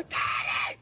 Look at it!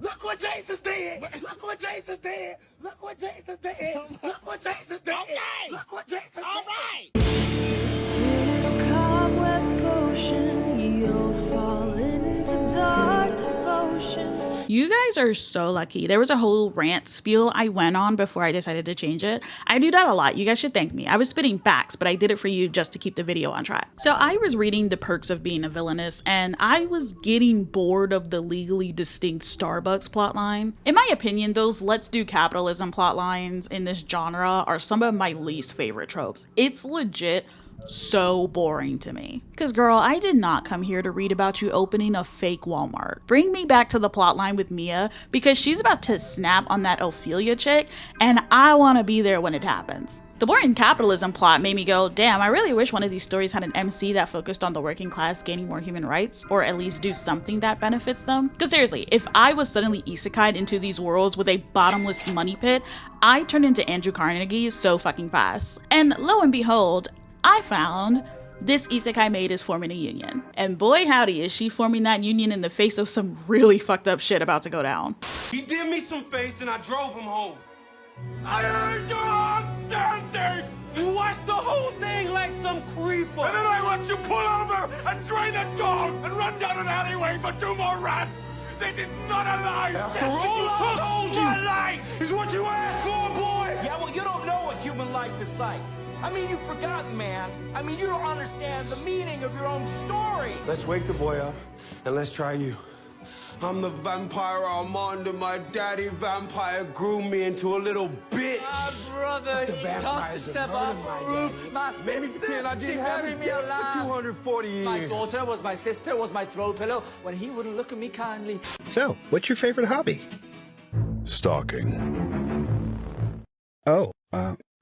Look what Jesus did! Look what Jesus did! Look what Jesus did! Look what Jesus did! Okay! Look what Jesus did! All right! This little cobweb potion, you'll fall into dark devotion. You guys are so lucky. There was a whole rant spiel I went on before I decided to change it. I do that a lot. You guys should thank me. I was spitting facts, but I did it for you just to keep the video on track. So I was reading The Perks of Being a Villainous, and I was getting bored of the legally distinct Starbucks plotline. In my opinion, those let's do capitalism plotlines in this genre are some of my least favorite tropes. It's legit so boring to me. Cause girl, I did not come here to read about you opening a fake Walmart. Bring me back to the plotline with Mia, because she's about to snap on that Ophelia chick, and I want to be there when it happens. The boring capitalism plot made me go, damn, I really wish one of these stories had an MC that focused on the working class gaining more human rights, or at least do something that benefits them. Cause seriously, if I was suddenly isekai'd into these worlds with a bottomless money pit, I turned into Andrew Carnegie so fucking fast. And lo and behold, I found this isekai maid is forming a union. And boy howdy is she forming that union in the face of some really fucked up shit about to go down. He did me some face and I drove him home. I heard your arms dancing! You watched the whole thing like some creeper. And then I watched you pull over and drain a dog and run down an alleyway for 2 more rats! This is not a life! After all I told you! My life is what you asked for, boy! Yeah, well, you don't know what human life is like. I mean, you've forgotten, man. I mean, you don't understand the meaning of your own story. Let's wake the boy up and let's try you. I'm the vampire Armand and my daddy vampire grew me into a little bitch. My brother, he tossed himself off the roof. My sister, I she didn't have buried a me dick alive. for 240 years. My daughter was my sister, was my throw pillow when he wouldn't look at me kindly. So, what's your favorite hobby? Stalking. Oh,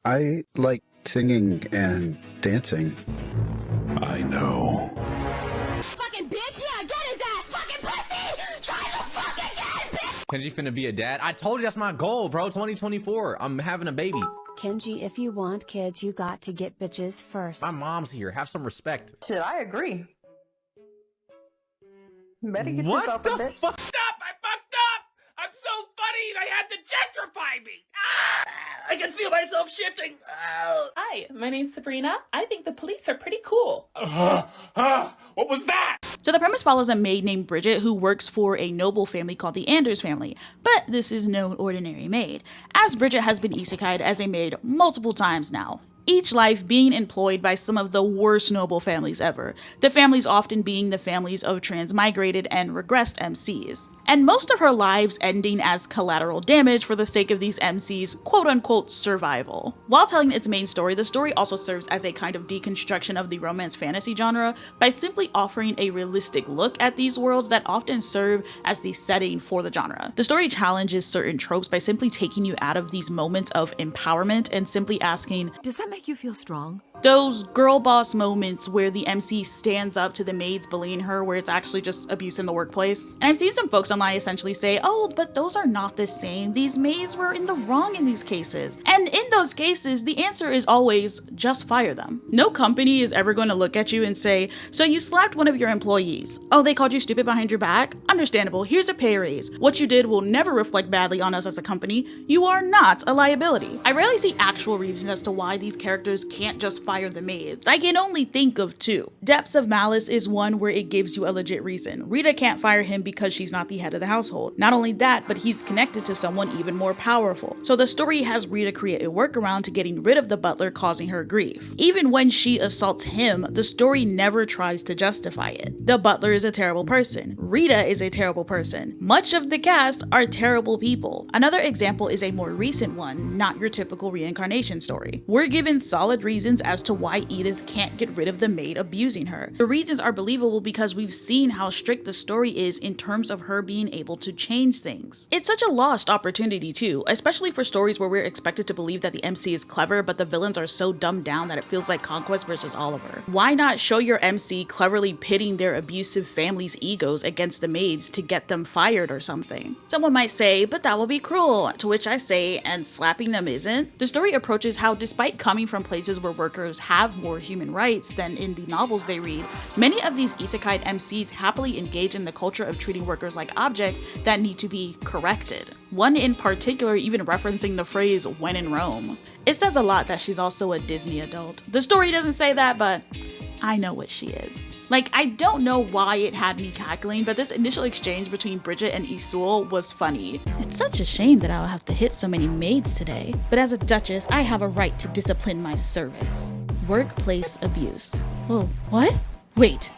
I like singing and dancing. I know. Fucking bitch, yeah, get his ass, fucking pussy! Try the fuck again, bitch! Kenji finna be a dad. I told you that's my goal, bro. 2024. I'm having a baby. Kenji, if you want kids, you got to get bitches first. My mom's here. Have some respect. Shit, I agree. Better get What yourself the a bitch. fuck? Stop! I fucked up! I'm so funny they had to gentrify me! Ah! I can feel myself shifting! Ah! Hi, my name's Sabrina. I think the police are pretty cool. What was that? So the premise follows a maid named Bridget who works for a noble family called the Anders family, but this is no ordinary maid, as Bridget has been isekai'd as a maid multiple times now. Each life being employed by some of the worst noble families ever, the families often being the families of transmigrated and regressed MCs. And most of her lives ending as collateral damage for the sake of these MCs' quote-unquote survival. While telling its main story, the story also serves as a kind of deconstruction of the romance fantasy genre by simply offering a realistic look at these worlds that often serve as the setting for the genre. The story challenges certain tropes by simply taking you out of these moments of empowerment and simply asking, does that make you feel strong? Those girl boss moments where the MC stands up to the maids bullying her where it's actually just abuse in the workplace. And I've seen some folks online essentially say, oh, but those are not the same. These maids were in the wrong in these cases. And in those cases, the answer is always just fire them. No company is ever going to look at you and say, so you slapped one of your employees. Oh, they called you stupid behind your back? Understandable, here's a pay raise. What you did will never reflect badly on us as a company. You are not a liability. I rarely see actual reasons as to why these characters can't just fire the maids. I can only think of 2. Depths of Malice is one where it gives you a legit reason. Rita can't fire him because she's not the head of the household. Not only that, but he's connected to someone even more powerful. So the story has Rita create a workaround to getting rid of the butler causing her grief. Even when she assaults him, the story never tries to justify it. The butler is a terrible person. Rita is a terrible person. Much of the cast are terrible people. Another example is a more recent one, not your typical reincarnation story. We're given solid reasons as to why Edith can't get rid of the maid abusing her. The reasons are believable because we've seen how strict the story is in terms of her being able to change things. It's such a lost opportunity too, especially for stories where we're expected to believe that the MC is clever but the villains are so dumbed down that it feels like Conquest versus Oliver. Why not show your MC cleverly pitting their abusive family's egos against the maids to get them fired or something? Someone might say, but that will be cruel, to which I say, and slapping them isn't. The story approaches how despite coming coming from places where workers have more human rights than in the novels they read, many of these isekai MCs happily engage in the culture of treating workers like objects that need to be corrected. One in particular even referencing the phrase "when in Rome." It says a lot that she's also a Disney adult. The story doesn't say that, but I know what she is. Like, I don't know why it had me cackling, but this initial exchange between Bridget and Isul was funny. It's such a shame that I'll have to hit so many maids today, but as a duchess, I have a right to discipline my servants. Workplace abuse. Oh, what? Wait,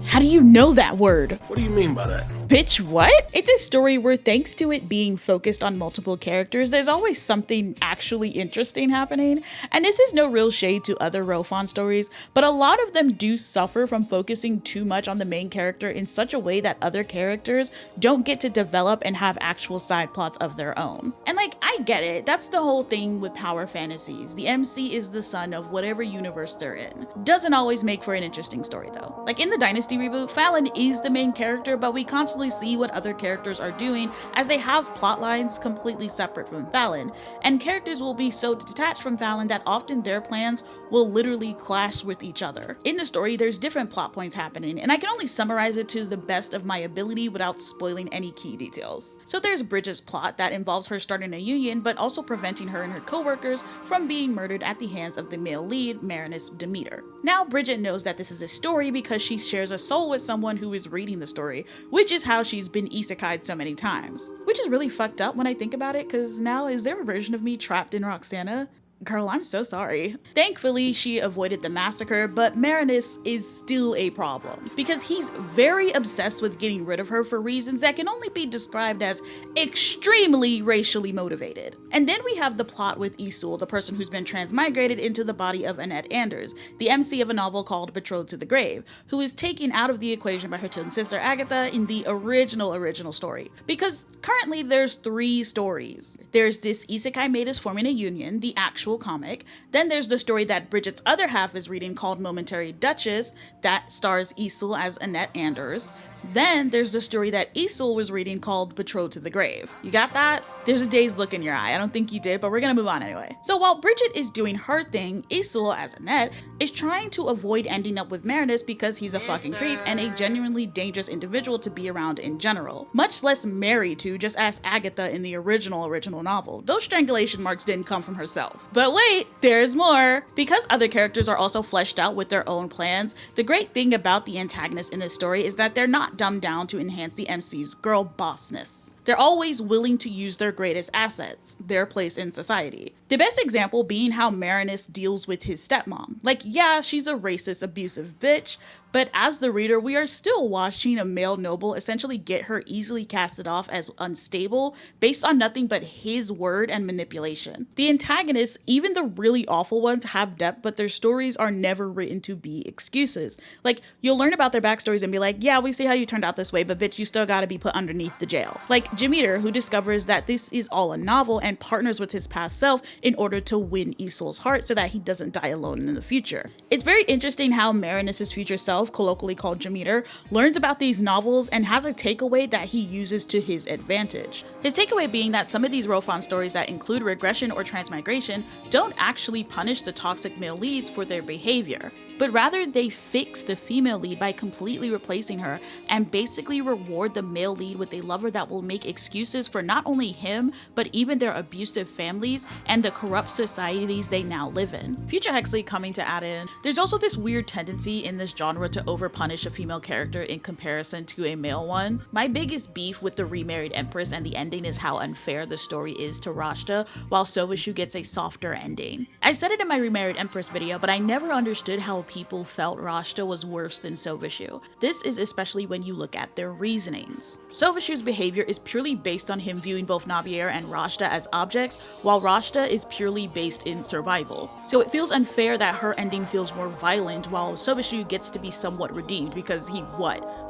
how do you know that word? What do you mean by that? Bitch, what? It's a story where, thanks to it being focused on multiple characters, there's always something actually interesting happening. And this is no real shade to other Rofon stories, but a lot of them do suffer from focusing too much on the main character in such a way that other characters don't get to develop and have actual side plots of their own. And like, I get it, that's the whole thing with power fantasies. The MC is the son of whatever universe they're in. Doesn't always make for an interesting story though. Like in the Dynasty reboot, Fallon is the main character, but we constantly see what other characters are doing as they have plot lines completely separate from Fallon, and characters will be so detached from Fallon that often their plans will literally clash with each other. In the story, there's different plot points happening, and I can only summarize it to the best of my ability without spoiling any key details. So there's Bridget's plot that involves her starting a union, but also preventing her and her co-workers from being murdered at the hands of the male lead, Marinus Demeter. Now Bridget knows that this is a story because she shares a soul with someone who is reading the story, which is how she's been isekai'd so many times. Which is really fucked up when I think about it, because now is there a version of me trapped in Roxana? Girl, I'm so sorry. Thankfully, she avoided the massacre, but Marinus is still a problem because he's very obsessed with getting rid of her for reasons that can only be described as extremely racially motivated. And then we have the plot with Isul, the person who's been transmigrated into the body of Annette Anders, the MC of a novel called Betrothed to the Grave, who is taken out of the equation by her twin sister Agatha in the original story. Because currently there's 3 stories. There's this isekai Maid is forming a union, the actual comic. Then there's the story that Bridget's other half is reading called Momentary Duchess that stars Isul as Annette Anders. Then there's the story that Isul was reading called Betrothed to the Grave. You got that? There's a dazed look in your eye. I don't think you did, but we're gonna move on anyway. So while Bridget is doing her thing, Isul as Annette is trying to avoid ending up with Marinus because he's a fucking creep and a genuinely dangerous individual to be around in general. Much less married to, just ask Agatha in the original novel. Those strangulation marks didn't come from herself. But wait, there's more! Because other characters are also fleshed out with their own plans, the great thing about the antagonists in this story is that they're not dumbed down to enhance the MC's girl bossness. They're always willing to use their greatest assets, their place in society. The best example being how Marinus deals with his stepmom. Like, yeah, she's a racist, abusive bitch, but as the reader, we are still watching a male noble essentially get her easily casted off as unstable based on nothing but his word and manipulation. The antagonists, even the really awful ones, have depth, but their stories are never written to be excuses. Like, you'll learn about their backstories and be like, yeah, we see how you turned out this way, but bitch, you still gotta be put underneath the jail. Like Demeter, who discovers that this is all a novel and partners with his past self in order to win Isul's heart so that he doesn't die alone in the future. It's very interesting how Marinus's future self, colloquially called Demeter, learns about these novels and has a takeaway that he uses to his advantage. His takeaway being that some of these Rofon stories that include regression or transmigration don't actually punish the toxic male leads for their behavior, but rather they fix the female lead by completely replacing her and basically reward the male lead with a lover that will make excuses for not only him, but even their abusive families and the corrupt societies they now live in. Future Hexley coming to add in, there's also this weird tendency in this genre to overpunish a female character in comparison to a male one. My biggest beef with the remarried Empress and the ending is how unfair the story is to Rashta, while Sovashu gets a softer ending. I said it in my remarried Empress video, but I never understood how people felt Rashta was worse than Sovashu. This is especially when you look at their reasonings. Sovashu's behavior is purely based on him viewing both Navier and Rashta as objects, while Rashta is purely based in survival. So it feels unfair that her ending feels more violent while Sovashu gets to be somewhat redeemed because he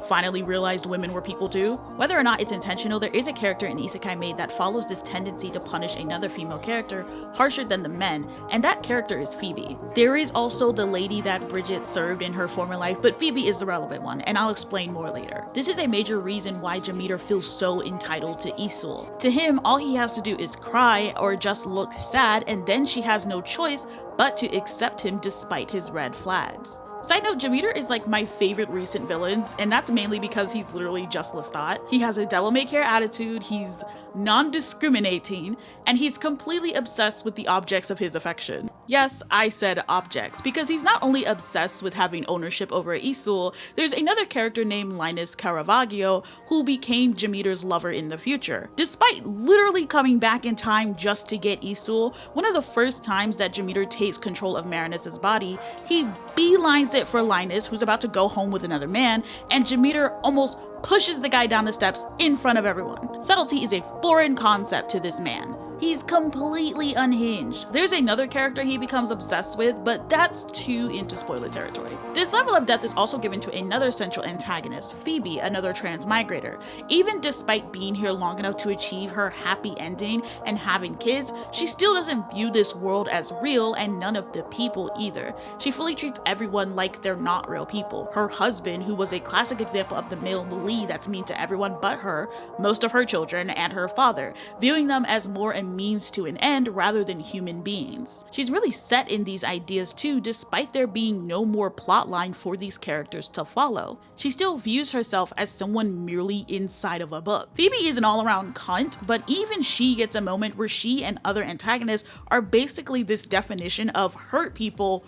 finally realized women were people too. Whether or not it's intentional, there is a character in Isekai Maid that follows this tendency to punish another female character harsher than the men, and that character is Phoebe. There is also the lady that Bridget served in her former life, but Phoebe is the relevant one, and I'll explain more later. This is a major reason why Demeter feels so entitled to Isul. To him, all he has to do is cry or just look sad, and then she has no choice but to accept him despite his red flags. Side note, Demeter is like my favorite recent villains, and that's mainly because he's literally just Lestat. He has a devil-may-care attitude, he's non-discriminating, and he's completely obsessed with the objects of his affection. Yes, I said objects, because he's not only obsessed with having ownership over Isul, there's another character named Linus Caravaggio who became Demeter's lover in the future. Despite literally coming back in time just to get Isul, one of the first times that Demeter takes control of Marinus's body, he beelines it for Linus, who's about to go home with another man, and Demeter almost pushes the guy down the steps in front of everyone. Subtlety is a foreign concept to this man. He's completely unhinged. There's another character he becomes obsessed with, but that's too into spoiler territory. This level of depth is also given to another central antagonist, Phoebe, another transmigrator. Even despite being here long enough to achieve her happy ending and having kids, she still doesn't view this world as real, and none of the people either. She fully treats everyone like they're not real people. Her husband, who was a classic example of the male lead that's mean to everyone but her, most of her children, and her father, viewing them as more a means to an end rather than human beings. She's really set in these ideas too, despite there being no more plotline for these characters to follow. She still views herself as someone merely inside of a book. Phoebe is an all-around cunt, but even she gets a moment where she and other antagonists are basically this definition of hurt people.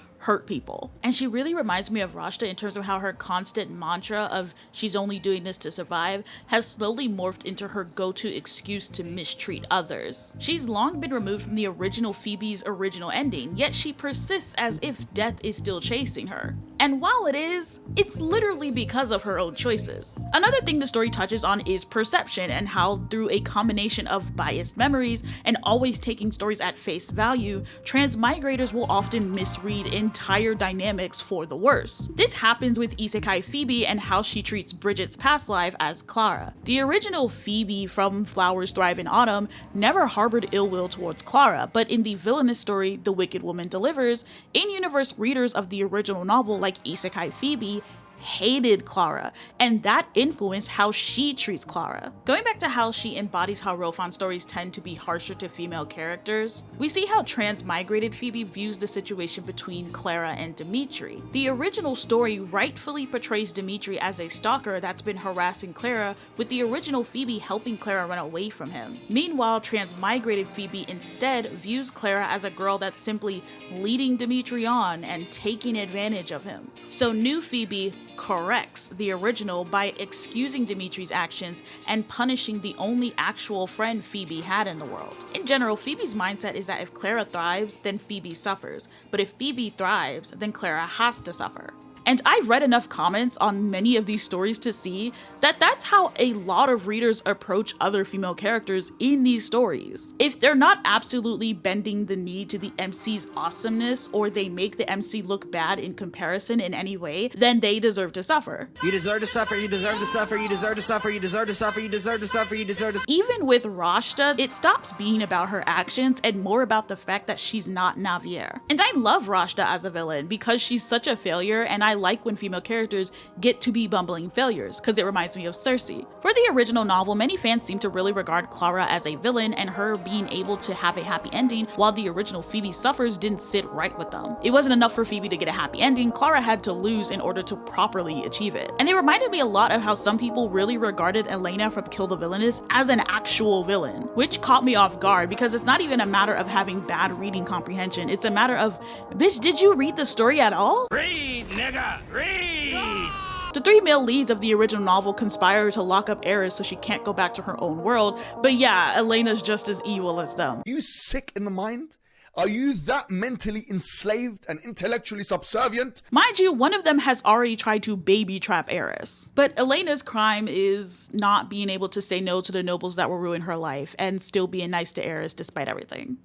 And she really reminds me of Rashta in terms of how her constant mantra of she's only doing this to survive has slowly morphed into her go-to excuse to mistreat others. She's long been removed from the original Phoebe's original ending, yet she persists as if death is still chasing her. And while it is, it's literally because of her own choices. Another thing the story touches on is perception, and how through a combination of biased memories and always taking stories at face value, transmigrators will often misread entire dynamics for the worse. This happens with Isekai Phoebe and how she treats Bridget's past life as Clara. The original Phoebe from Flowers Thrive in Autumn never harbored ill will towards Clara, but in the Villainous story The Wicked Woman Delivers, in-universe readers of the original novel like Isekai Phoebe hated Clara, and that influenced how she treats Clara. Going back to how she embodies how Rofan stories tend to be harsher to female characters, we see how transmigrated Phoebe views the situation between Clara and Dimitri. The original story rightfully portrays Dimitri as a stalker that's been harassing Clara, with the original Phoebe helping Clara run away from him. Meanwhile, transmigrated Phoebe instead views Clara as a girl that's simply leading Dimitri on and taking advantage of him. So new Phoebe corrects the original by excusing Dimitri's actions and punishing the only actual friend Phoebe had in the world. In general, Phoebe's mindset is that if Clara thrives, then Phoebe suffers, but if Phoebe thrives, then Clara has to suffer. And I've read enough comments on many of these stories to see that that's how a lot of readers approach other female characters in these stories. If they're not absolutely bending the knee to the MC's awesomeness, or they make the MC look bad in comparison in any way, then they deserve to suffer. You deserve to suffer, you deserve to suffer, you deserve to suffer, you deserve to suffer, you deserve to suffer, you deserve to suffer. Even with Rashta, it stops being about her actions and more about the fact that she's not Navier. And I love Rashta as a villain because she's such a failure, and I like when female characters get to be bumbling failures, because it reminds me of Cersei. For the original novel, many fans seem to really regard Clara as a villain, and her being able to have a happy ending while the original Phoebe suffers didn't sit right with them. It wasn't enough for Phoebe to get a happy ending, Clara had to lose in order to properly achieve it. And it reminded me a lot of how some people really regarded Elena from Kill the Villainous as an actual villain, which caught me off guard, because it's not even a matter of having bad reading comprehension, it's a matter of, bitch, did you read the story at all? Read, nigga, read! The three male leads of the original novel conspire to lock up Eris so she can't go back to her own world, but yeah, Elena's just as evil as them. Are you sick in the mind? Are you that mentally enslaved and intellectually subservient? Mind you, one of them has already tried to baby trap Eris. But Elena's crime is not being able to say no to the nobles that will ruin her life and still being nice to Eris despite everything.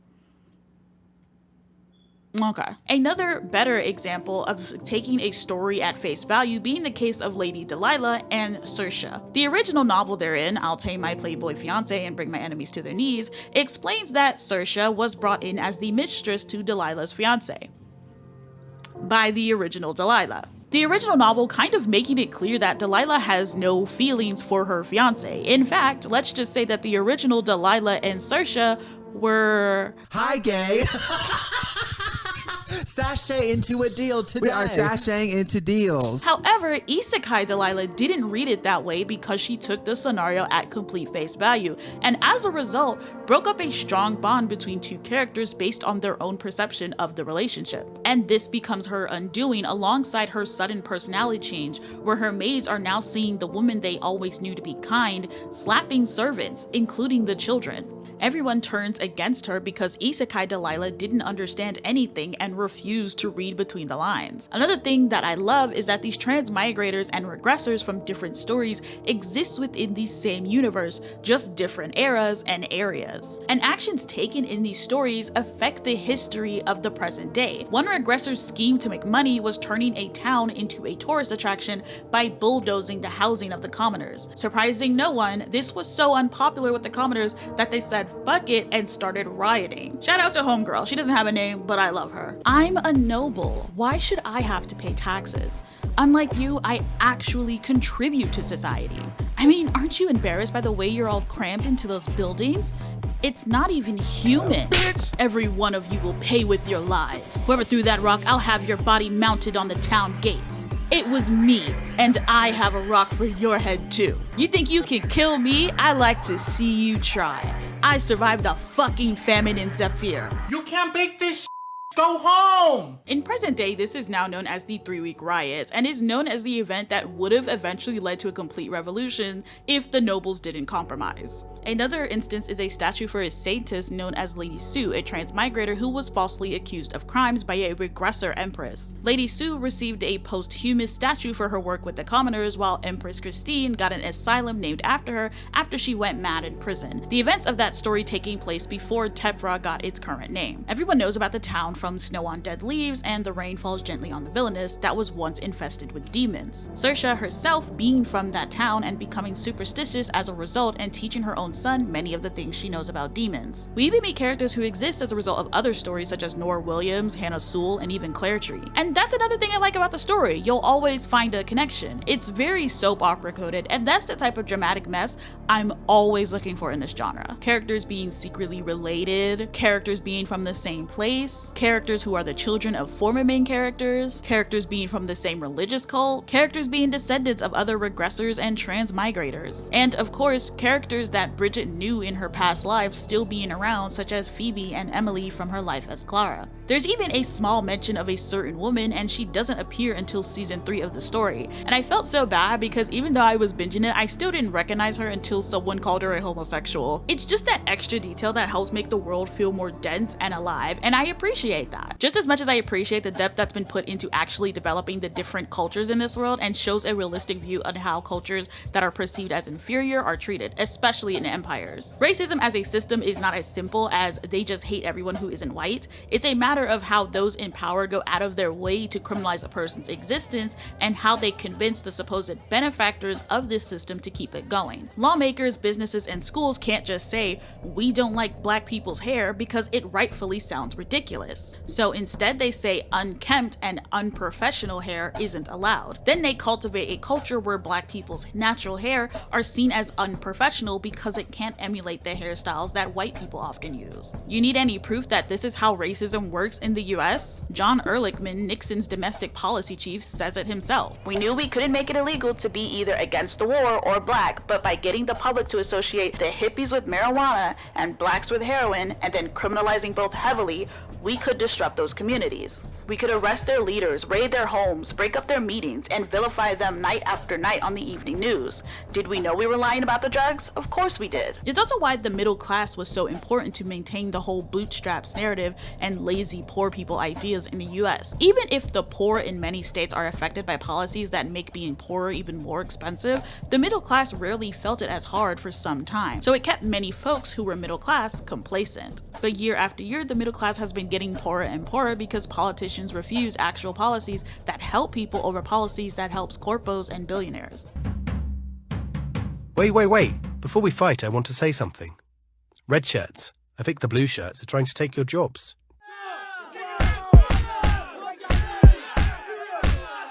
Okay. Another better example of taking a story at face value being the case of Lady Delilah and Saoirse. The original novel therein, I'll Tame My Playboy Fiancé and Bring My Enemies to Their Knees, explains that Saoirse was brought in as the mistress to Delilah's fiancé by the original Delilah. The original novel kind of making it clear that Delilah has no feelings for her fiancé. In fact, let's just say that the original Delilah and Saoirse were... Hi, gay! Sashay into a deal today. We are sashaying into deals. However, Isekai Delilah didn't read it that way because she took the scenario at complete face value, and as a result, broke up a strong bond between two characters based on their own perception of the relationship. And this becomes her undoing alongside her sudden personality change, where her maids are now seeing the woman they always knew to be kind, slapping servants, including the children. Everyone turns against her because Isekai Delilah didn't understand anything and refused to read between the lines. Another thing that I love is that these transmigrators and regressors from different stories exist within the same universe, just different eras and areas. And actions taken in these stories affect the history of the present day. One regressor's scheme to make money was turning a town into a tourist attraction by bulldozing the housing of the commoners. Surprising no one, this was so unpopular with the commoners that they said fuck it and started rioting. Shout out to homegirl, she doesn't have a name, but I love her. I'm a noble, why should I have to pay taxes? Unlike you, I actually contribute to society. I mean, aren't you embarrassed by the way you're all crammed into those buildings? It's not even human. Bitch. Every one of you will pay with your lives. Whoever threw that rock, I'll have your body mounted on the town gates. It was me, and I have a rock for your head too. You think you can kill me? I like to see you try. I survived the fucking famine in Zephyr. You can't bake this. Go home! In present day, this is now known as the 3-week riots and is known as the event that would have eventually led to a complete revolution if the nobles didn't compromise. Another instance is a statue for a saintess known as Lady Sue, a transmigrator who was falsely accused of crimes by a regressor empress. Lady Sue received a posthumous statue for her work with the commoners, while Empress Christine got an asylum named after her after she went mad in prison. The events of that story taking place before Tepra got its current name. Everyone knows about the town from Snow on Dead Leaves and The Rain Falls Gently on the Villainous that was once infested with demons. Saoirse herself being from that town and becoming superstitious as a result and teaching her own son many of the things she knows about demons. We even meet characters who exist as a result of other stories such as Nora Williams, Hannah Sewell, and even Claire Tree. And that's another thing I like about the story. You'll always find a connection. It's very soap opera coded, and that's the type of dramatic mess I'm always looking for in this genre. Characters being secretly related, characters being from the same place, characters who are the children of former main characters, characters being from the same religious cult, characters being descendants of other regressors and transmigrators, and of course, characters that Bridget knew in her past lives still being around, such as Phoebe and Emily from her life as Clara. There's even a small mention of a certain woman, and she doesn't appear until season 3 of the story, and I felt so bad because even though I was binging it, I still didn't recognize her until someone called her a homosexual. It's just that extra detail that helps make the world feel more dense and alive, and I appreciate that. Just as much as I appreciate the depth that's been put into actually developing the different cultures in this world and shows a realistic view on how cultures that are perceived as inferior are treated, especially in empires. Racism as a system is not as simple as they just hate everyone who isn't white. It's a matter of how those in power go out of their way to criminalize a person's existence and how they convince the supposed benefactors of this system to keep it going. Lawmakers, businesses, and schools can't just say, we don't like black people's hair because it rightfully sounds ridiculous. So instead they say unkempt and unprofessional hair isn't allowed. Then they cultivate a culture where black people's natural hair are seen as unprofessional because it can't emulate the hairstyles that white people often use. You need any proof that this is how racism works in the US? John Ehrlichman, Nixon's domestic policy chief, says it himself. We knew we couldn't make it illegal to be either against the war or black, but by getting the public to associate the hippies with marijuana and blacks with heroin and then criminalizing both heavily, we could disrupt those communities. We could arrest their leaders, raid their homes, break up their meetings, and vilify them night after night on the evening news. Did we know we were lying about the drugs? Of course we did. It's also why the middle class was so important to maintain the whole bootstraps narrative and lazy poor people ideas in the US. Even if the poor in many states are affected by policies that make being poorer even more expensive, the middle class rarely felt it as hard for some time. So it kept many folks who were middle class complacent. But year after year, the middle class has been getting poorer and poorer because politicians refuse actual policies that help people over policies that helps corpos and billionaires. Wait. Before we fight, I want to say something. Red shirts, I think the blue shirts are trying to take your jobs.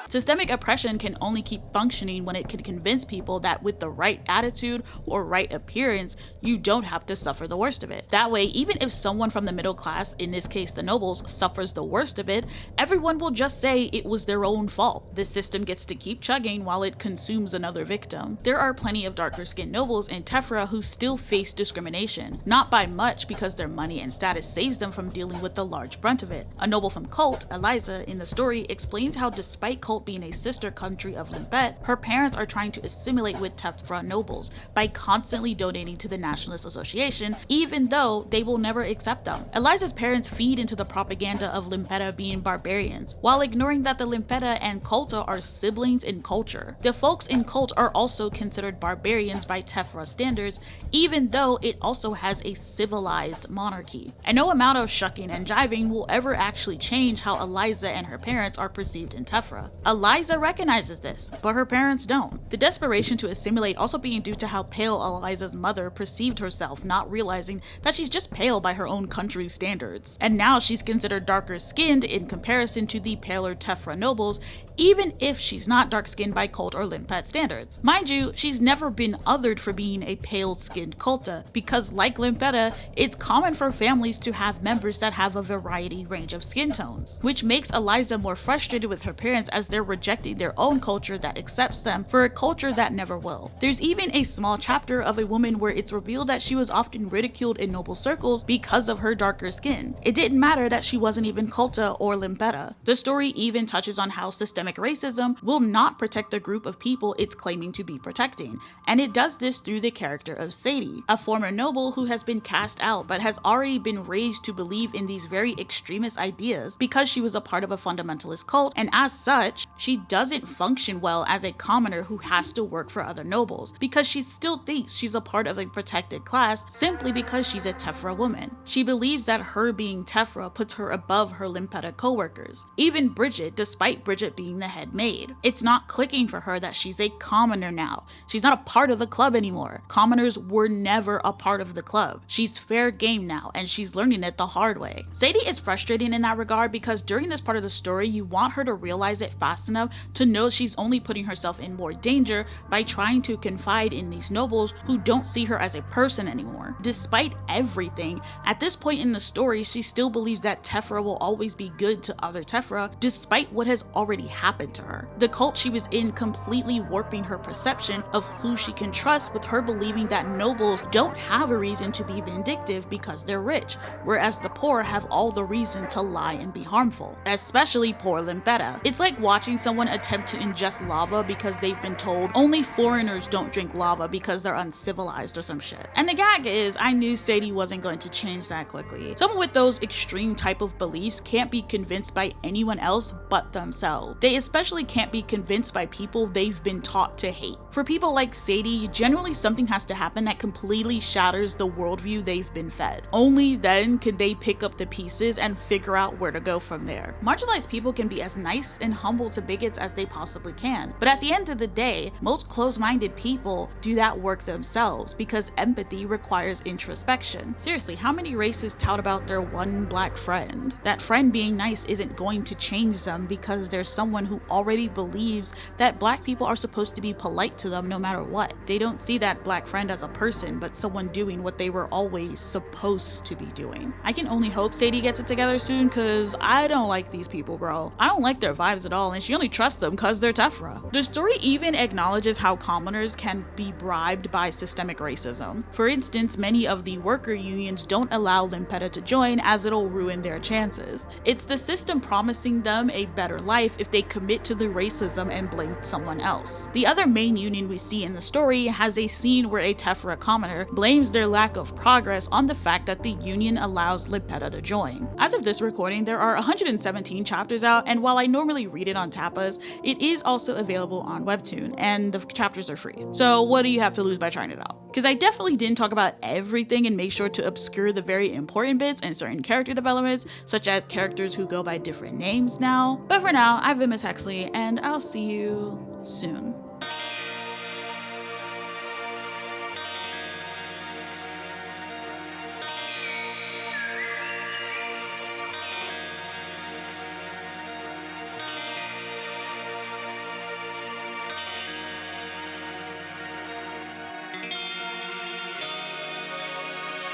Systemic oppression can only keep functioning when it can convince people that with the right attitude or right appearance, you don't have to suffer the worst of it. That way, even if someone from the middle class, in this case the nobles, suffers the worst of it, everyone will just say it was their own fault. The system gets to keep chugging while it consumes another victim. There are plenty of darker skinned nobles in Tephra who still face discrimination, not by much because their money and status saves them from dealing with the large brunt of it. A noble from Cult, Eliza, in the story explains how despite Cult being a sister country of Limpet, her parents are trying to assimilate with Tephra nobles by constantly donating to the Nationalist Association, even though they will never accept them. Eliza's parents feed into the propaganda of Limpeta being barbarians, while ignoring that the Limpeta and Culta are siblings in culture. The folks in Cult are also considered barbarians by Tephra standards, even though it also has a civilized monarchy. And no amount of shucking and jiving will ever actually change how Eliza and her parents are perceived in Tephra. Eliza recognizes this, but her parents don't. The desperation to assimilate also being due to how pale Eliza's mother perceived herself, not realizing that she's just pale by her own country's standards. And now she's considered darker skinned in comparison to the paler Tephra nobles, even if she's not dark-skinned by Cult or Limpet standards. Mind you, she's never been othered for being a pale-skinned Culta, because like Limpeta, it's common for families to have members that have a variety range of skin tones, which makes Eliza more frustrated with her parents as they're rejecting their own culture that accepts them for a culture that never will. There's even a small chapter of a woman where it's revealed that she was often ridiculed in noble circles because of her darker skin. It didn't matter that she wasn't even Culta or Limpeta. The story even touches on how systemic racism will not protect the group of people it's claiming to be protecting, and it does this through the character of Sadie, a former noble who has been cast out but has already been raised to believe in these very extremist ideas because she was a part of a fundamentalist cult, and as such, she doesn't function well as a commoner who has to work for other nobles, because she still thinks she's a part of a protected class simply because she's a Tephra woman. She believes that her being Tephra puts her above her Limpeta co-workers. Even Bridget, despite Bridget being the head maid, it's not clicking for her that she's a commoner now. She's not a part of the club anymore. Commoners were never a part of the club. She's fair game now, and she's learning it the hard way. Sadie is frustrating in that regard because during this part of the story, you want her to realize it fast enough to know she's only putting herself in more danger by trying to confide in these nobles who don't see her as a person anymore. Despite everything, at this point in the story, she still believes that Tephra will always be good to other Tephra despite what has already happened to her. The cult she was in completely warping her perception of who she can trust, with her believing that nobles don't have a reason to be vindictive because they're rich, whereas the poor have all the reason to lie and be harmful, especially poor Limpeta. It's like watching someone attempt to ingest lava because they've been told only foreigners don't drink lava because they're uncivilized or some shit. And the gag is, I knew Sadie wasn't going to change that quickly. Someone with those extreme type of beliefs can't be convinced by anyone else but themselves. They especially can't be convinced by people they've been taught to hate. For people like Sadie, generally something has to happen that completely shatters the worldview they've been fed. Only then can they pick up the pieces and figure out where to go from there. Marginalized people can be as nice and humble to bigots as they possibly can, but at the end of the day, most closed-minded people do that work themselves because empathy requires introspection. Seriously, how many races tout about their one black friend? That friend being nice isn't going to change them because there's someone someone who already believes that black people are supposed to be polite to them no matter what. They don't see that black friend as a person, but someone doing what they were always supposed to be doing. I can only hope Sadie gets it together soon, cause I don't like these people, bro. I don't like their vibes at all, and she only trusts them cause they're Tephra. The story even acknowledges how commoners can be bribed by systemic racism. For instance, many of the worker unions don't allow Limpetta to join as it'll ruin their chances. It's the system promising them a better life if they commit to the racism and blame someone else. The other main union we see in the story has a scene where a Tephra commoner blames their lack of progress on the fact that the union allows Limpetta to join. As of this recording, there are 117 chapters out, and while I normally read it on Tapas, it is also available on Webtoon, and the chapters are free. So what do you have to lose by trying it out? Because I definitely didn't talk about everything and make sure to obscure the very important bits and certain character developments, such as characters who go by different names now. But for now, I've been Miss Hexley, and I'll see you soon.